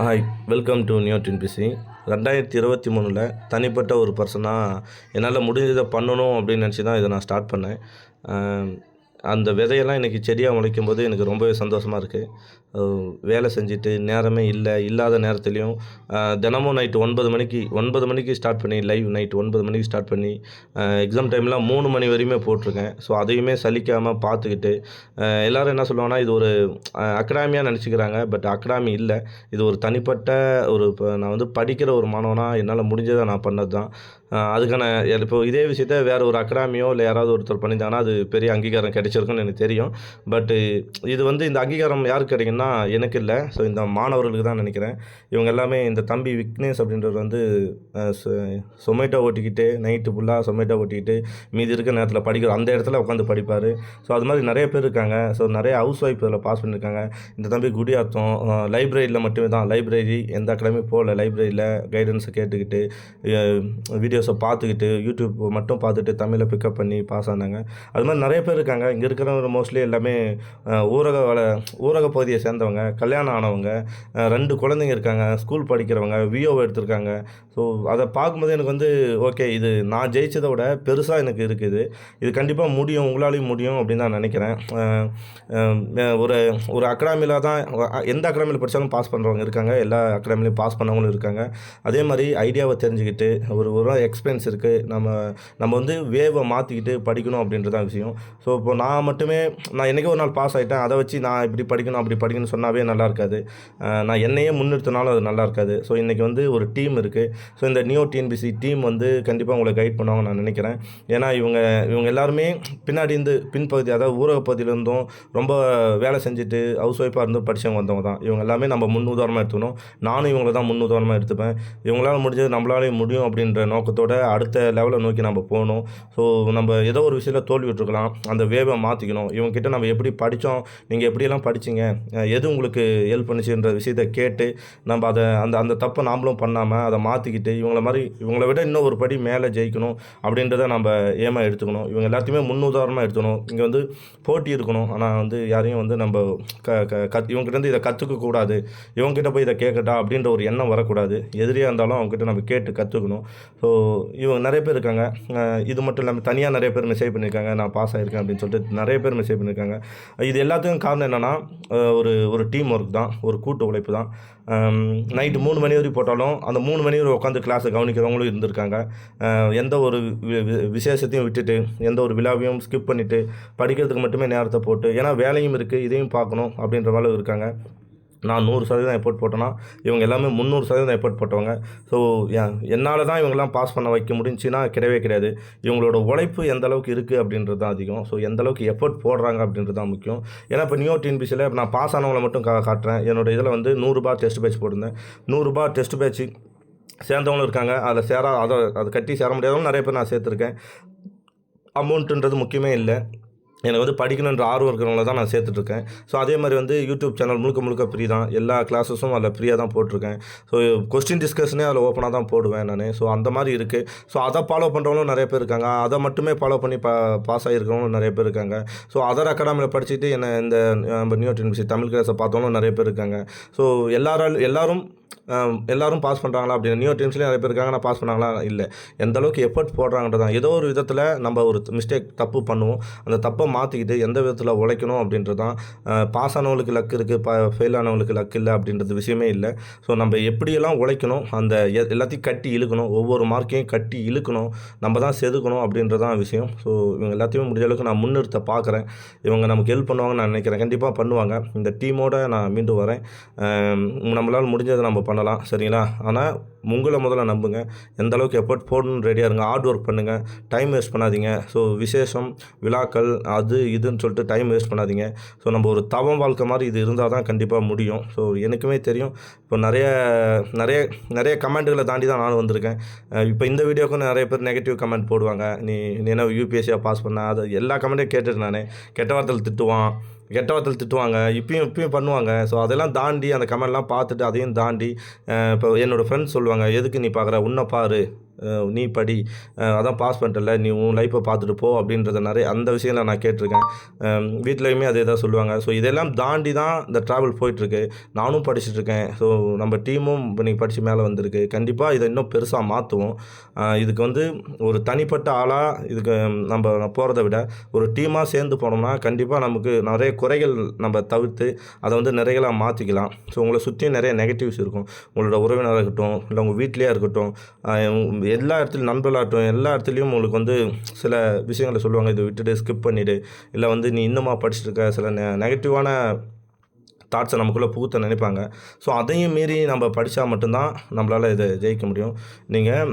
Hi, welcome to new TNPSC. 2023ல் தனிப்பட்ட ஒரு பர்சனாக என்னால் முடிஞ்சதை பண்ணணும் அப்படின்னு நினச்சி தான் இதை நான் ஸ்டார்ட் பண்ணேன். அந்த விதையெல்லாம் இன்றைக்கி செடியாக முளைக்கும்போது எனக்கு ரொம்பவே சந்தோஷமாக இருக்குது. வேலை செஞ்சுட்டு நேரமே இல்லாத நேரத்துலையும் தினமும் நைட்டு 9 மணிக்கு ஸ்டார்ட் பண்ணி லைவ் நைட்டு 9 மணிக்கு ஸ்டார்ட் பண்ணி எக்ஸாம் டைம்லாம் 3 மணி வரையுமே போட்டிருக்கேன். ஸோ அதையுமே சலிக்காமல் பார்த்துக்கிட்டு எல்லோரும் என்ன சொல்லுவாங்கன்னா, இது ஒரு அகாடமியாக நினச்சிக்கிறாங்க. பட் அகாடமி இல்லை, இது ஒரு தனிப்பட்ட ஒரு நான் வந்து படிக்கிற ஒரு மாணவனாக என்னால் முடிஞ்சதை நான் பண்ணது தான். அதுக்கான இப்போ இதே விஷயத்த வேறு ஒரு அகாடமியோ இல்லை யாராவது ஒருத்தர் பண்ணியிருந்தாங்கன்னா அது பெரிய அங்கீகாரம் கிடைச்சிருக்குன்னு எனக்கு தெரியும். பட்டு இது வந்து இந்த அங்கீகாரம் யாருக்கு கிடைக்குன்னா எனக்கு இல்லை. ஸோ இந்த மாணவர்களுக்கு தான் நினைக்கிறேன். இவங்க எல்லாமே இந்த தம்பி விக்னேஷ் அப்படின்றவர் வந்து சொமேட்டோ ஓட்டிக்கிட்டு நைட்டு ஃபுல்லாக சொமேட்டோ ஓட்டிக்கிட்டு மீதி இருக்கிற நேரத்தில் படிக்கிற அந்த இடத்துல உட்காந்து படிப்பார். ஸோ அது மாதிரி நிறைய பேர் இருக்காங்க. ஸோ நிறைய ஹவுஸ் ஒய்ஃப் இதில் பாஸ் பண்ணியிருக்காங்க. இந்த தம்பி குடியாத்தம் லைப்ரரியில் மட்டுமே தான், லைப்ரரி எந்த அகாடமி போகல, லைப்ரரியில் கைடன்ஸை கேட்டுக்கிட்டு வீடியோஸை பார்த்துக்கிட்டு யூடியூப் மட்டும் பார்த்துட்டு தமிழை பிக்கப் பண்ணி பாஸ் ஆனாங்க. அது மாதிரி நிறைய பேர் இருக்காங்க. இங்கே இருக்கிறவங்க மோஸ்ட்லி எல்லாமே ஊரக பகுதியை சேர்ந்தவங்க, கல்யாணம் ஆனவங்க, 2 குழந்தைங்க இருக்காங்க, ஸ்கூல் படிக்கிறவங்க, விஓ எடுத்திருக்காங்க. ஸோ அதை பார்க்கும்போது எனக்கு வந்து ஓகே, இது நான் ஜெயிச்சதை விட பெருசாக எனக்கு இருக்குது, இது கண்டிப்பாக முடியும், உங்களாலையும் முடியும் அப்படின்னு நான் நினைக்கிறேன். ஒரு ஒரு அகாடமியில் தான் எந்த அகாடமியில் படித்தாலும் பாஸ் பண்ணுறவங்க இருக்காங்க, எல்லா அகாடமிலையும் பாஸ் பண்ணவங்களும் இருக்காங்க. அதே மாதிரி ஐடியாவை தெரிஞ்சுக்கிட்டு ஒரு எக்ஸ்பீரியன்ஸ் இருக்குது, நம்ம வந்து வேவை மாற்றிக்கிட்டு படிக்கணும் அப்படின்றது தான் விஷயம். ஸோ இப்போ நான் என்றைக்கே ஒரு நாள் பாஸ் ஆகிட்டேன், அதை வச்சு நான் இப்படி படிக்கணும் அப்படி படிக்கணும்னு சொன்னாவே நல்லா இருக்காது. நான் என்னையே முன்னிறுத்தினாலும் அது நல்லா இருக்காது. ஸோ இன்றைக்கி வந்து ஒரு டீம் இருக்குது. ஸோ இந்த நியூ டிஎன்பிசி டீம் வந்து கண்டிப்பாக உங்களை கைட் பண்ணுவாங்க நான் நினைக்கிறேன். ஏன்னா இவங்க எல்லாருமே பின்னாடி இருந்து பின்பகுதி, அதாவது ஊரக பகுதியிலேருந்தும் ரொம்ப வேலை செஞ்சுட்டு ஹவுஸ் ஒய்ஃபாக இருந்து படித்தவங்க வந்தவங்க தான். இவங்க எல்லாமே நம்ம முன்னுதாரணமாக எடுத்துக்கணும். நானும் இவங்களை தான் முன்னுதாரணமாக எடுத்துப்பேன். இவங்களால் முடிஞ்சது நம்மளாலேயும் முடியும் அப்படின்ற நோக்கத்தோடு அடுத்த லெவலை நோக்கி நம்ம போகணும். ஸோ நம்ம ஏதோ ஒரு விஷயத்தில் தோல்வி விட்டுருக்கலாம், அந்த வேவை மாற்றிக்கணும். இவங்ககிட்ட நம்ம எப்படி படித்தோம், நீங்கள் எப்படியெல்லாம் படிச்சிங்க, எது உங்களுக்கு ஹெல்ப் பண்ணிச்சுன்ற விஷயத்தை கேட்டு நம்ம அதை அந்த தப்பை நாமளும் பண்ணாமல் அதை மாற்றிக்கிட்டு இவங்களை விட இன்னும் ஒரு படி மேலே ஜெயிக்கணும் அப்படின்றத நம்ம ஏமா எடுத்துக்கணும். இவங்க எல்லாத்தையுமே முன்னுதாரணமாக எடுத்துக்கணும். இங்கே வந்து போட்டி இருக்கணும், ஆனால் வந்து யாரையும் வந்து நம்ம இவங்ககிட்ட இதை கற்றுக்கக்கூடாது, இவங்ககிட்ட போய் இதை கேட்கட்டா அப்படின்ற ஒரு எண்ணம் வரக்கூடாது. எதிரியாக இருந்தாலும் அவங்ககிட்ட நம்ம கேட்டு கற்றுக்கணும். ஸோ இவங்க நிறைய பேர் இருக்காங்க. இது மட்டும் இல்லாமல் தனியாக நிறைய பேர் மெசேஜ் பண்ணியிருக்காங்க, நான் பாஸ் ஆகிருக்கேன் அப்படின்னு சொல்லிட்டு நிறைய பேர் மெசேஜ் பண்ணியிருக்காங்க. இது எல்லாத்துக்கும் காரணம் என்னென்னா, ஒரு டீம் ஒர்க் தான், ஒரு கூட்டு உழைப்பு தான். நைட்டு 3 மணி வரைக்கும் போட்டாலும் அந்த 3 மணி வரை உட்காந்து கிளாஸை கவனிக்கிறவங்களும் இருந்திருக்காங்க. எந்த ஒரு விசேஷத்தையும் விட்டுட்டு, எந்த ஒரு விழாவையும் ஸ்கிப் பண்ணிவிட்டு படிக்கிறதுக்கு மட்டுமே நேரத்தை போட்டு, ஏன்னா வேலையும் இருக்குது இதையும் பார்க்கணும் அப்படின்ற மாதிரி இருக்காங்க. நான் 100% எஃபோர்ட் போட்டேன்னா இவங்க எல்லாமே 300% எஃபோர்ட் போட்டவங்க. ஸோ என்னால் தான் இவங்கெல்லாம் பாஸ் பண்ண வைக்க முடிஞ்சுன்னா கிடையவே கிடையாது. இவங்களோட உழைப்பு எந்த அளவுக்கு இருக்குது அப்படின்றது தான் அதிகம். ஸோ எந்த அளவுக்கு எஃபோர்ட் போடுறாங்க அப்படின்றது தான் முக்கியம். ஏன்னா இப்போ நியூ டிஎன்பிசியில் நான் பாஸ் ஆனவங்களை மட்டும் காட்டுறேன். என்னோடய இதில் வந்து ₹100 டெஸ்ட் பேட்ச் போட்டிருந்தேன். ₹100 டெஸ்ட் பேட்ச் சேர்ந்தவங்களும் இருக்காங்க, அதில் அதை கட்டி சேர முடியாதவங்க நிறைய பேர் நான் சேர்த்துருக்கேன். அமௌண்ட்டுன்றது முக்கியமே இல்லை, எனக்கு வந்து படிக்கணுன்ற ஆர்வம் இருக்கிறவங்கள தான் நான் சேர்த்துட்ருக்கேன். ஸோ அதே மாதிரி வந்து யூடியூப் சேனல் முழுக்க ஃப்ரீ தான். எல்லா கிளாஸஸும் அதில் ஃப்ரீயாக தான் போட்டிருக்கேன். ஸோ கொஸ்டின் டிஸ்கஷனே அதில் ஓப்பனாக தான் போடுவேன் நான். ஸோ அந்த மாதிரி இருக்குது. ஸோ அதை ஃபாலோ பண்ணுறவங்களும் நிறைய பேர் இருக்காங்க, அதை மட்டுமே ஃபாலோ பண்ணி பாஸ் ஆகிருக்கிறவங்களும் நிறைய பேர் இருக்காங்க. ஸோ அதர் அகாடமியில் படிச்சுட்டு இந்த நம்ம நியூ டிஎன்பிசி தமிழ் கிளாஸை பார்த்தவங்களும் நிறைய பேர் இருக்காங்க. ஸோ எல்லாரும் பாஸ் பண்ணுறாங்களா அப்படின்னு, நியூ டீம்ஸ்லேயும் நிறைய பேர் இருக்காங்க, நான் பாஸ் பண்ணாங்களா இல்லை, எந்த அளவுக்கு எஃபர்ட் போடுறாங்கன்றது தான். ஏதோ ஒரு விதத்தில் நம்ம ஒரு தப்பு பண்ணுவோம், அந்த தப்பை மாற்றிக்கிட்டு எந்த விதத்தில் உழைக்கணும் அப்படின்றது தான். பாஸ் ஆனவங்களுக்கு லக் இருக்குது, ஃபெயில் ஆனவங்களுக்கு லக் இல்லை அப்படின்றது விஷயமே இல்லை. ஸோ நம்ம எப்படியெல்லாம் உழைக்கணும், அந்த எல்லாத்தையும் கட்டி இழுக்கணும், ஒவ்வொரு மார்க்கையும் கட்டி இழுக்கணும், நம்ம தான் செதுக்கணும் அப்படின்றது தான் விஷயம். ஸோ இவங்க எல்லாத்தையுமே முடிஞ்ச அளவுக்கு நான் முன்னிறுத்த பார்க்குறேன். இவங்க நமக்கு ஹெல்ப் பண்ணுவாங்கன்னு நான் நினைக்கிறேன். கண்டிப்பாக பண்ணுவாங்க. இந்த டீமோடு நான் மீண்டும் வரேன். நம்மளால் முடிஞ்சதை நம்ம பண்ணலாம், சரிங்களா? ஆனால் உங்களை முதல்ல நம்புங்க. எந்த அளவுக்கு எஃபோர்ட் போடணும்னு ரெடியாக இருங்க, ஹார்ட் ஒர்க் பண்ணுங்கள், டைம் வேஸ்ட் பண்ணாதீங்க. ஸோ விசேஷம் விழாக்கள் அது இதுன்னு சொல்லிட்டு டைம் வேஸ்ட் பண்ணாதீங்க. ஸோ நம்ம ஒரு தவம் வாழ்க்கை மாதிரி இது இருந்தால் தான் கண்டிப்பாக முடியும். ஸோ எனக்குமே தெரியும், இப்போ நிறைய கமெண்ட்டுகளை தாண்டி தான் நானும் வந்திருக்கேன். இப்போ இந்த வீடியோக்கும் நிறைய பேர் நெகட்டிவ் கமெண்ட் போடுவாங்க, நீ என்ன யூபிஎஸ்சியாக பாஸ் பண்ண, அது எல்லா கமெண்ட்டையும் கேட்டுட்டு நான் கெட்ட வார்த்தையில் திட்டுவாங்க, இப்பயும் பண்ணுவாங்க. ஸோ அதெல்லாம் தாண்டி அந்த கமெண்ட்லாம் பார்த்துட்டு அதையும் தாண்டி இப்போ என்னோடய ஃப்ரெண்ட்ஸ் சொல்லுவாங்க, எதுக்கு நீ பார்க்குற, உன்னை பாரு, நீ படி, அதான் பாஸ் பண்ணிட்டல்ல, நீ உன் லைஃப்பை பார்த்துட்டு போ அப்படின்றத நிறைய அந்த விஷயங்கள நான் கேட்டிருக்கேன். வீட்லயுமே அதே தான் சொல்லுவாங்க. ஸோ இதெல்லாம் தாண்டி தான் இந்த ட்ராவல் போயிட்டுருக்கு. நானும் படிச்சுட்ருக்கேன். ஸோ நம்ம டீமும் இப்போ இன்னைக்கு படித்து மேலே வந்திருக்கு. கண்டிப்பாக இதை இன்னும் பெருசாக மாற்றுவோம். இதுக்கு வந்து ஒரு தனிப்பட்ட ஆளாக இதுக்கு நம்ம போகிறத விட ஒரு டீமாக சேர்ந்து போனோம்னா கண்டிப்பாக நமக்கு நிறைய குறைகள் நம்ம தவிர்த்து அதை வந்து நிறைகளாக மாற்றிக்கலாம். ஸோ உங்களை சுற்றியும் நிறைய நெகட்டிவ்ஸ் இருக்கும். உங்களோட உறவினராக இருக்கட்டும், இல்லை உங்கள் வீட்லேயே இருக்கட்டும், எல்லா இடத்துலையும் நண்பர்களாகட்டும், எல்லா இடத்துலையும் உங்களுக்கு வந்து சில விஷயங்களை சொல்லுவாங்க. இதை விட்டுட்டு ஸ்கிப் பண்ணிவிடு, இல்லை வந்து நீ இன்னுமா படிச்சுட்டு இருக்க, சில நெகட்டிவான தாட்ஸை நமக்குள்ளே புகுத்த நினைப்பாங்க. ஸோ அதையும் மீறி நம்ம படித்தா மட்டும்தான் நம்மளால் இதை ஜெயிக்க முடியும். நீங்கள்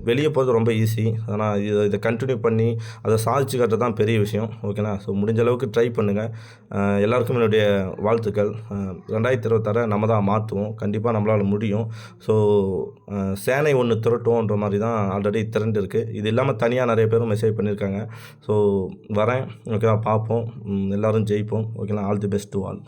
வெளியே போகிறது ரொம்ப ஈஸி. ஆனால் இதை கண்டினியூ பண்ணி அதை சாதிச்சு காட்டுறது தான் பெரிய விஷயம். ஓகேண்ணா. ஸோ முடிஞ்ச அளவுக்கு ட்ரை பண்ணுங்கள். எல்லாருக்கும் என்னுடைய வாழ்த்துக்கள். 2026 நம்ம தான் மாற்றுவோம். கண்டிப்பாக நம்மளால் முடியும். ஸோ சேனை ஒன்று திரட்டுவோன்ற மாதிரி தான் ஆல்ரெடி திரண்டு இருக்குது. இது இல்லாமல் தனியாக நிறைய பேரும் மெசேஜ் பண்ணியிருக்காங்க. ஸோ வரேன். ஓகேவா, பார்ப்போம். எல்லோரும் ஜெயிப்போம். ஓகேங்களா. All the best to all.